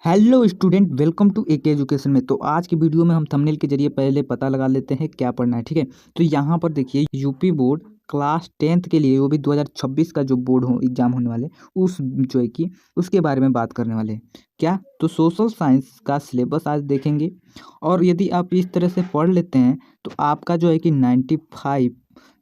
Hello student, welcome to एक education में। तो आज की वीडियो में हम थंबनेल के जरिए पहले पता लगा लेते हैं क्या पढ़ना है। ठीक है, तो यहाँ पर देखिए यूपी बोर्ड क्लास 10th के लिए, वो भी 2026 का जो बोर्ड हो एग्जाम होने वाले, उस जो है कि उसके बारे में बात करने वाले हैं। क्या तो सोशल साइंस का सिलेबस आज देखेंगे। और यदि आप इस तरह से पढ़ लेते हैं तो आपका जो है कि 95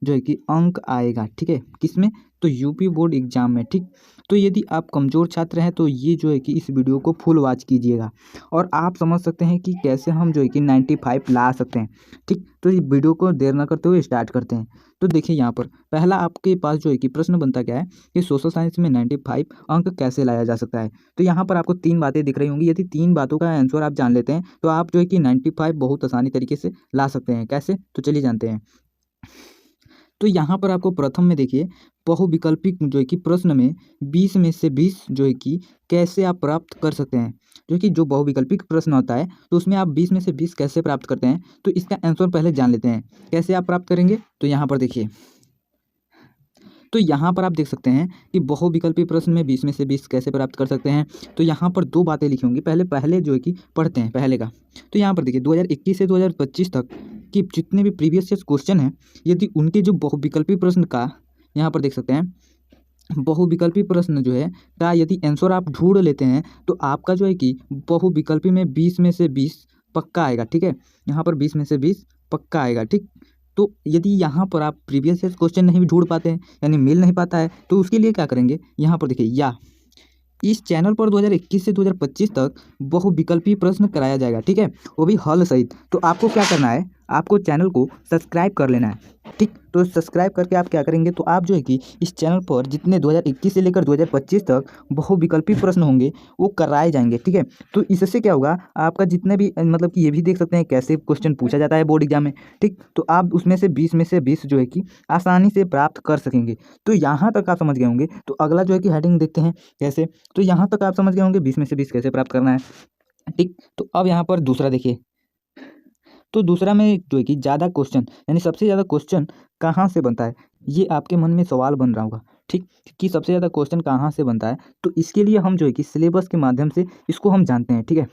जो है कि अंक आएगा। ठीक है, किसमें? तो यूपी बोर्ड एग्जाम में। ठीक, तो यदि आप कमज़ोर छात्र हैं तो ये जो है कि इस वीडियो को फुल वॉच कीजिएगा और आप समझ सकते हैं कि कैसे हम जो है कि 95 ला सकते हैं। ठीक, तो इस वीडियो को देर ना करते हुए स्टार्ट करते हैं। तो देखिए यहाँ पर पहला आपके पास जो है कि प्रश्न बनता क्या है कि सोशल साइंस में 95 अंक कैसे लाया जा सकता है। तो यहाँ पर आपको तीन बातें दिख रही होंगी। यदि तीन बातों का आंसर आप जान लेते हैं तो आप जो है कि 95 बहुत आसानी तरीके से ला सकते हैं। कैसे? तो चलिए जानते हैं। तो यहाँ पर आपको प्रथम में देखिए बहुविकल्पी जो है कि प्रश्न में 20 में से 20 जो है कि कैसे आप प्राप्त कर सकते हैं। जो बहुविकल्पिक प्रश्न होता है तो उसमें आप 20 में से 20 कैसे प्राप्त करते हैं, तो इसका आंसर पहले जान लेते हैं। कैसे आप प्राप्त करेंगे, तो यहाँ पर देखिए, तो यहाँ पर आप देख सकते हैं कि बहुविकल्पी प्रश्न में 20 में से 20 कैसे प्राप्त कर सकते हैं। तो यहाँ पर दो बातें लिखी होंगी। पहले जो है कि पढ़ते हैं पहले का। तो यहाँ पर देखिए 2021 से 2025 तक कि जितने भी प्रीवियस ईयर क्वेश्चन हैं, यदि उनके जो बहुविकल्पी प्रश्न का, यहाँ पर देख सकते हैं, बहुविकल्पी प्रश्न जो है का यदि आंसर आप ढूंढ लेते हैं तो आपका जो है कि बहुविकल्पी में 20 में से 20 पक्का आएगा। ठीक है, यहाँ पर 20 में से 20 पक्का आएगा। ठीक, तो यदि यहाँ पर आप प्रीवियस ईयर क्वेश्चन नहीं ढूंढ पाते हैं, यानी मिल नहीं पाता है, तो उसके लिए क्या करेंगे, यहाँ पर देखिए, या इस चैनल पर 2021 से 2025 तक बहुविकल्पी प्रश्न कराया जाएगा। ठीक है, वो भी हल सहित। तो आपको क्या करना है, आपको चैनल को सब्सक्राइब कर लेना है। ठीक, तो सब्सक्राइब करके आप क्या करेंगे, तो आप जो है कि इस चैनल पर जितने 2021 से लेकर 2025 तक बहुविकल्पी प्रश्न होंगे वो कराए जाएंगे। ठीक है, तो इससे क्या होगा, आपका जितने भी मतलब कि ये भी देख सकते हैं कैसे क्वेश्चन पूछा जाता है बोर्ड एग्जाम में। ठीक, तो आप उसमें से 20 में से 20 जो है कि आसानी से प्राप्त कर सकेंगे। तो यहाँ तक आप समझ गए होंगे। तो अगला जो है कि हेडिंग देखते हैं कैसे। तो यहाँ तक आप समझ गए होंगे 20 में से 20 कैसे प्राप्त करना है। ठीक, तो अब यहाँ पर दूसरा देखिए, तो दूसरा में जो है कि ज़्यादा क्वेश्चन, यानी सबसे ज़्यादा क्वेश्चन कहाँ से बनता है, ये आपके मन में सवाल बन रहा होगा। ठीक, कि सबसे ज़्यादा क्वेश्चन कहाँ से बनता है, तो इसके लिए हम जो है कि सिलेबस के माध्यम से इसको हम जानते हैं। ठीक है,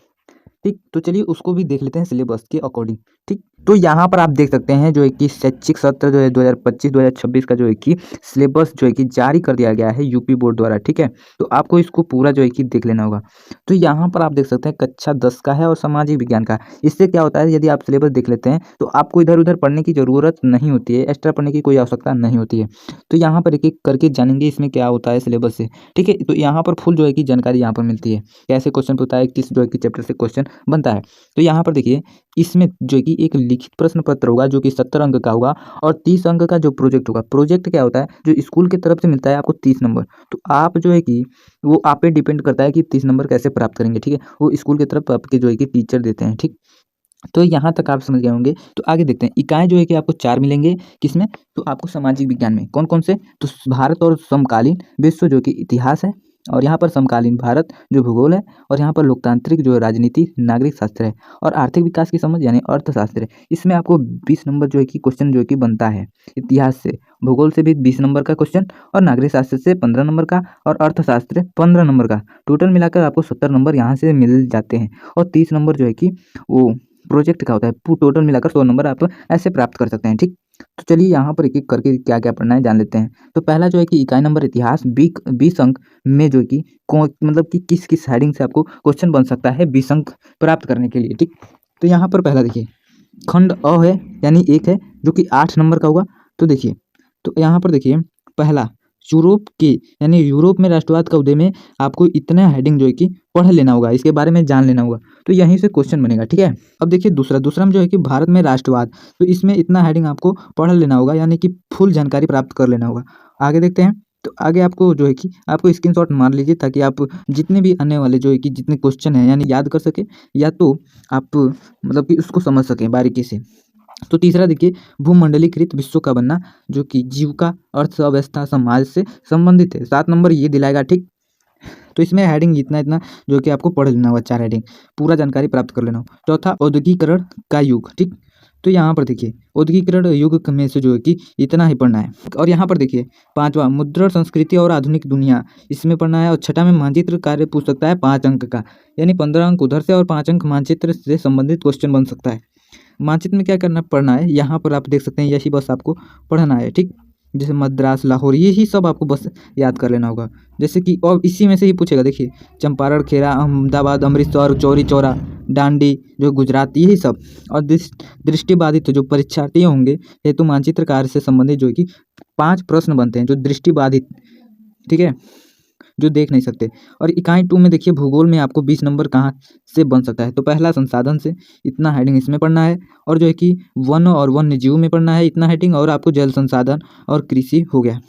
ठीक, तो चलिए उसको भी देख लेते हैं सिलेबस के अकॉर्डिंग। ठीक, तो यहाँ पर आप देख सकते हैं जो है कि शैक्षिक सत्र जो है 2025-2026 का जो है कि सिलेबस जो है कि जारी कर दिया गया है यूपी बोर्ड द्वारा। ठीक है, तो आपको इसको पूरा जो है कि देख लेना होगा। तो यहाँ पर आप देख सकते हैं कक्षा 10 का है और सामाजिक विज्ञान का। इससे क्या होता है, यदि आप सिलेबस देख लेते हैं तो आपको इधर उधर पढ़ने की ज़रूरत नहीं होती है, एक्स्ट्रा पढ़ने की कोई आवश्यकता नहीं होती है। तो यहाँ पर एक एक करके जानेंगे इसमें क्या होता है सिलेबस से। ठीक है, तो यहाँ पर फुल जो है कि जानकारी यहाँ पर मिलती है, कैसे क्वेश्चन पूछता है, किस जो है कि चैप्टर से क्वेश्चन बनता है। तो यहाँ पर देखिए, इसमें जो है कि एक लिखित प्रश्न पत्र होगा जो कि 70 अंक का होगा और 30 अंक का जो प्रोजेक्ट होगा। प्रोजेक्ट क्या होता है, जो स्कूल की तरफ से मिलता है आपको 30 नंबर। तो आप जो है कि वो आप पे डिपेंड करता है कि 30 नंबर कैसे प्राप्त करेंगे। ठीक है, वो स्कूल की तरफ आपके जो है कि टीचर देते हैं। ठीक, तो यहाँ तक आप समझ गए होंगे। तो आगे देखते हैं, इकाई जो है कि आपको 4 मिलेंगे। किसमें? तो आपको सामाजिक विज्ञान में कौन कौन से, तो भारत और समकालीन विश्व जो कि इतिहास है, और यहाँ पर समकालीन भारत जो भूगोल है, और यहाँ पर लोकतांत्रिक जो राजनीति नागरिक शास्त्र है, और आर्थिक विकास की समझ यानी अर्थशास्त्र है। इसमें आपको 20 नंबर जो है कि क्वेश्चन जो है कि बनता है। इतिहास से, भूगोल से भी 20 नंबर का क्वेश्चन, और नागरिक शास्त्र से 15 नंबर का, और अर्थशास्त्र 15 नंबर का। टोटल मिलाकर आपको 70 नंबर यहाँ से मिल जाते हैं। और 30 नंबर जो है कि वो प्रोजेक्ट का होता है। टोटल मिलाकर 100 नंबर आप ऐसे प्राप्त कर सकते हैं। ठीक, तो चलिए यहाँ पर एक एक करके क्या क्या पढ़ना है जान लेते हैं। तो पहला जो है कि इकाई नंबर इतिहास 20 अंक में जो है कि कौन मतलब कि किस किस हेडिंग से आपको क्वेश्चन बन सकता है 20 अंक प्राप्त करने के लिए। ठीक, तो यहाँ पर पहला देखिए, खंड अ है, यानी एक है जो कि 8 नंबर का होगा। तो देखिए, तो यहाँ पर देखिए पहला, यूरोप के, यानी यूरोप में राष्ट्रवाद का उदय में आपको इतना हेडिंग जो है कि पढ़ लेना होगा, इसके बारे में जान लेना होगा। तो यहीं से क्वेश्चन बनेगा। ठीक है, अब देखिए दूसरा में जो है कि भारत में राष्ट्रवाद, तो इसमें इतना हेडिंग आपको पढ़ लेना होगा, यानी कि फुल जानकारी प्राप्त कर लेना होगा। आगे देखते हैं, तो आगे आपको जो है कि आपको स्क्रीनशॉट मार लीजिए ताकि आप जितने भी आने वाले जो है कि जितने क्वेश्चन हैं यानी याद कर सके, या तो आप मतलब कि उसको समझ सकें बारीकी से। तो तीसरा देखिए, भूमंडलीकृत विश्व का बनना, जो कि जीविका अर्थव्यवस्था समाज से संबंधित है। 7 नंबर ये दिलाएगा। ठीक, तो इसमें हेडिंग इतना इतना जो कि आपको पढ़ लेना होगा, 4 हेडिंग पूरा जानकारी प्राप्त कर लेना हो। चौथा, औद्योगिकरण का युग। ठीक, तो यहाँ पर देखिए औद्योगिकरण युग में से जो है कि इतना ही पढ़ना है। और यहाँ पर देखिए 5वां मुद्रण संस्कृति और आधुनिक दुनिया, इसमें पढ़ना है। और 6ठा में मानचित्र कार्य पूछ सकता है 5 अंक का, यानी 15 अंक उधर से और 5 अंक मानचित्र से संबंधित क्वेश्चन बन सकता है। मानचित्र में क्या करना पढ़ना है, यहाँ पर आप देख सकते हैं यही बस आपको पढ़ना है, ठीक। जैसे मद्रास, लाहौर, यही सब आपको बस याद कर लेना होगा। जैसे कि और इसी में से ही पूछेगा, देखिए चंपारण, खेरा, अहमदाबाद, अमृतसर, चौरी चौरा, डांडी जो गुजरात, यही सब। और दृष्टिबाधित जो परीक्षार्थी होंगे हेतु मानचित्र कार्य से संबंधित जो है कि 5 प्रश्न बनते हैं जो दृष्टिबाधित, ठीक है, जो देख नहीं सकते। और इकाई 2 में देखिए भूगोल में आपको 20 नंबर कहाँ से बन सकता है, तो पहला संसाधन से इतना हेडिंग इसमें पढ़ना है। और जो है कि वन और वन्य जीव में पढ़ना है इतना हेडिंग, और आपको जल संसाधन और कृषि हो गया।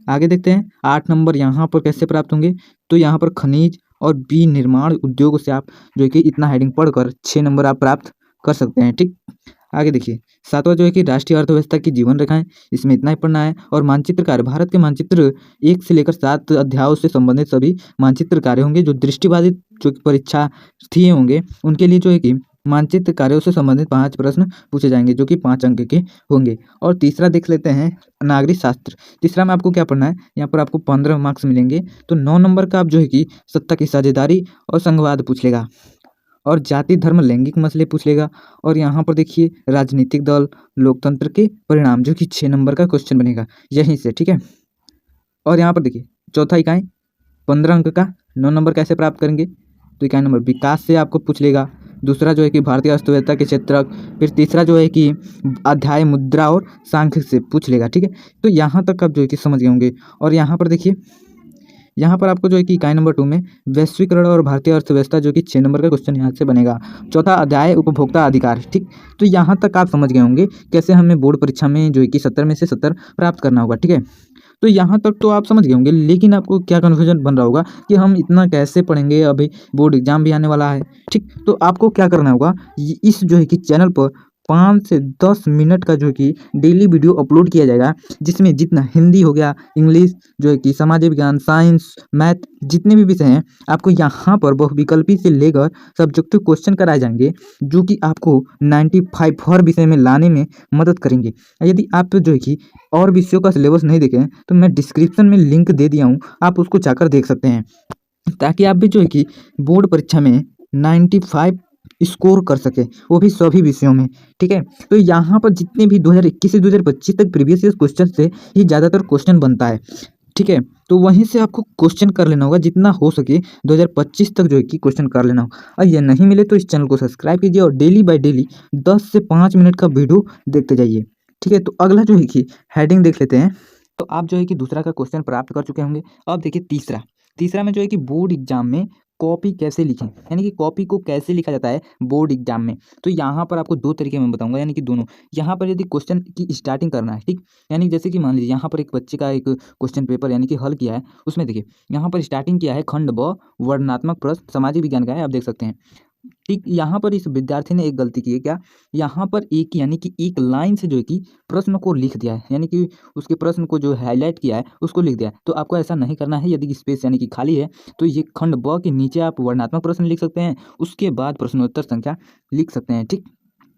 आगे देखते हैं 8 नंबर यहाँ पर कैसे प्राप्त होंगे, तो यहाँ पर खनिज और विनिर्माण उद्योग से आप जो है कि इतना हेडिंग पढ़कर 6 नंबर आप प्राप्त कर सकते हैं, ठीक। आगे देखिए 7वां जो है कि राष्ट्रीय अर्थव्यवस्था की जीवन रेखाएं, इसमें इतना ही पढ़ना है। और मानचित्र कार्य, भारत के मानचित्र 1 से लेकर 7 अध्यायों से संबंधित सभी मानचित्र कार्य होंगे जो दृष्टिबाधित जो परीक्षार्थी होंगे उनके लिए जो है कि मानचित्र कार्यों से संबंधित 5 प्रश्न पूछे जाएंगे जो कि 5 अंक के होंगे। और तीसरा देख लेते हैं नागरिक शास्त्र। तीसरा में आपको क्या पढ़ना है, यहाँ पर आपको 15 मार्क्स मिलेंगे। तो 9 नंबर का आप जो है कि सत्ता की साझेदारी और संघवाद पूछ लेगा, और जाति धर्म लैंगिक मसले पूछ लेगा। और यहाँ पर देखिए राजनीतिक दल, लोकतंत्र के परिणाम, जो कि 6 नंबर का क्वेश्चन बनेगा यहीं से, ठीक है। और यहाँ पर देखिए चौथा इकाई 15 अंक का 9 नंबर कैसे प्राप्त करेंगे, तो इकाई नंबर विकास से आपको पूछ लेगा। दूसरा जो है कि भारतीय अर्थव्यवस्था के क्षेत्रक, फिर तीसरा जो है कि अध्याय मुद्रा और सांख्यिकी से पूछ लेगा, ठीक है। तो यहाँ तक आप जो है कि समझ गए होंगे। और यहाँ पर देखिए यहाँ पर आपको जो है कि इकाई नंबर 2 में वैश्वीकरण और भारतीय अर्थव्यवस्था, जो कि 6 नंबर का क्वेश्चन यहाँ से बनेगा। चौथा अध्याय उपभोक्ता अधिकार, ठीक। तो यहाँ तक आप समझ गए होंगे कैसे हमें बोर्ड परीक्षा में जो है कि 70 में से 70 प्राप्त करना होगा, ठीक है। तो यहाँ तक तो आप समझ गए होंगे, लेकिन आपको क्या कन्फ्यूजन बन रहा होगा कि हम इतना कैसे पढ़ेंगे, अभी बोर्ड एग्जाम भी आने वाला है, ठीक। तो आपको क्या करना होगा, इस जो है कि चैनल पर 5 से 10 मिनट का जो है कि डेली वीडियो अपलोड किया जाएगा, जिसमें जितना हिंदी हो गया, इंग्लिश जो है कि समाज विज्ञान, साइंस, मैथ, जितने भी विषय हैं आपको यहाँ पर बहुविकल्पी से लेकर सब्जेक्टिव क्वेश्चन कराए जाएंगे, जो कि आपको 95 हर विषय में लाने में मदद करेंगे। यदि आप जो है कि और विषयों का सिलेबस नहीं देखें तो मैं डिस्क्रिप्शन में लिंक दे दिया हूँ, आप उसको जाकर देख सकते हैं, ताकि आप भी जो है कि बोर्ड परीक्षा में 95 स्कोर कर सके, वो भी सभी विषयों में, ठीक है। तो यहाँ पर जितने भी 2021 से 2025 तक प्रीवियस ईयर क्वेश्चन से ही ज़्यादातर क्वेश्चन बनता है, ठीक है। तो वहीं से आपको क्वेश्चन कर लेना होगा, जितना हो सके 2025 तक जो है कि क्वेश्चन कर लेना होगा। और ये नहीं मिले तो इस चैनल को सब्सक्राइब कीजिए और डेली बाय डेली 10 से 5 मिनट का वीडियो देखते जाइए, ठीक है। तो अगला जो है कि हेडिंग देख लेते हैं। तो आप जो है कि दूसरा का क्वेश्चन प्राप्त कर चुके होंगे। अब देखिए तीसरा में जो है कि बोर्ड एग्जाम में कॉपी कैसे लिखें, यानी कि कॉपी को कैसे लिखा जाता है बोर्ड एग्जाम में। तो यहाँ पर आपको 2 तरीके में बताऊंगा, यानी कि दोनों। यहाँ पर यदि क्वेश्चन की स्टार्टिंग करना है, ठीक, यानी जैसे कि मान लीजिए यहाँ पर एक बच्चे का एक क्वेश्चन पेपर यानी कि हल किया है, उसमें देखिए यहाँ पर स्टार्टिंग किया है खंड ब वर्णनात्मक प्रश्न सामाजिक विज्ञान का है, आप देख सकते हैं, ठीक। यहाँ पर इस विद्यार्थी ने एक गलती की है, क्या, यहाँ पर एक यानी कि एक लाइन से जो है कि प्रश्न को लिख दिया है, यानी कि उसके प्रश्न को जो हाईलाइट किया है उसको लिख दिया है। तो आपको ऐसा नहीं करना है। यदि स्पेस यानी कि खाली है तो ये खंड ब के नीचे आप वर्णनात्मक प्रश्न लिख सकते हैं, उसके बाद प्रश्नोत्तर संख्या लिख सकते हैं, ठीक।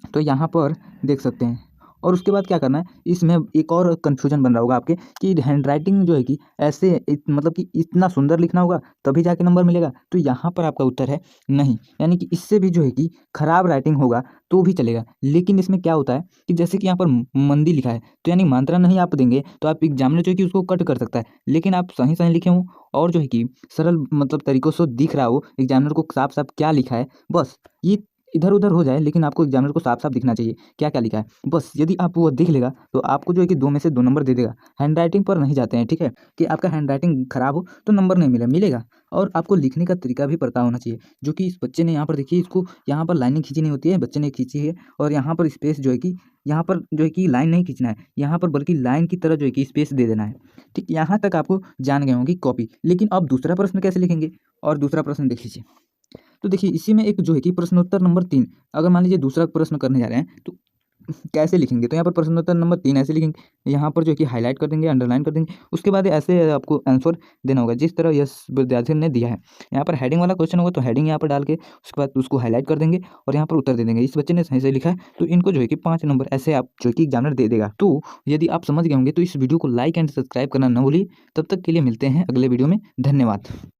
तो यहाँ पर देख सकते हैं। और उसके बाद क्या करना है, इसमें एक और कन्फ्यूजन बन रहा होगा आपके कि हैंडराइटिंग जो है कि ऐसे मतलब कि इतना सुंदर लिखना होगा तभी जाके नंबर मिलेगा। तो यहाँ पर आपका उत्तर है नहीं, यानी कि इससे भी जो है कि खराब राइटिंग होगा तो भी चलेगा। लेकिन इसमें क्या होता है कि जैसे कि यहाँ पर मंदी लिखा है, तो यानी मात्रा नहीं आप देंगे तो आप एग्जामिनर जो है कि उसको कट कर सकता है। लेकिन आप सही सही लिखे हों और जो है कि सरल मतलब तरीक़ों से दिख रहा हो एग्जामिनर को साफ साफ क्या लिखा है, बस ये इधर उधर हो जाए लेकिन आपको एग्जामिनर को साफ साफ दिखना चाहिए क्या क्या लिखा है। बस यदि आप वो देख लेगा तो आपको जो है कि 2 में से 2 नंबर दे देगा। हैंडराइटिंग पर नहीं जाते हैं, ठीक है, कि आपका हैंडराइटिंग खराब हो तो नंबर नहीं मिलेगा। और आपको लिखने का तरीका भी पता होना चाहिए, जो कि इस बच्चे ने यहाँ पर देखिए, इसको यहाँ पर लाइनिंग खींची नहीं होती है, बच्चे ने खींची है। और यहाँ पर स्पेस जो है कि यहाँ पर जो है कि लाइन नहीं खींचना है यहाँ पर, बल्कि लाइन की तरह जो है कि स्पेस दे देना है, ठीक। यहाँ तक आपको जान गए होंगे कॉपी। लेकिन अब दूसरा प्रश्न कैसे लिखेंगे, और दूसरा प्रश्न देख लीजिए। तो देखिए इसी में एक जो है कि प्रश्नोत्तर नंबर 3, अगर मान लीजिए दूसरा प्रश्न करने जा रहे हैं तो कैसे लिखेंगे, तो यहाँ पर प्रश्न उत्तर नंबर 3 ऐसे लिखेंगे, यहाँ पर जो है कि हाईलाइट कर देंगे, अंडरलाइन कर देंगे। उसके बाद ऐसे आपको आंसर देना होगा जिस तरह यस विद्यार्थी ने दिया है। यहाँ पर हेडिंग वाला क्वेश्चन होगा तो हेडिंग यहाँ पर डाल के उसके बाद उसको हाईलाइट कर देंगे और यहाँ पर उत्तर दे देंगे। इस बच्चे ने सही से लिखा है तो इनको जो है कि 5 नंबर ऐसे आप जो है कि एग्जामिनर दे देगा। तो यदि आप समझ गए होंगे तो इस वीडियो को लाइक एंड सब्सक्राइब करना न भूलिए। तब तक के लिए मिलते हैं अगले वीडियो में। धन्यवाद।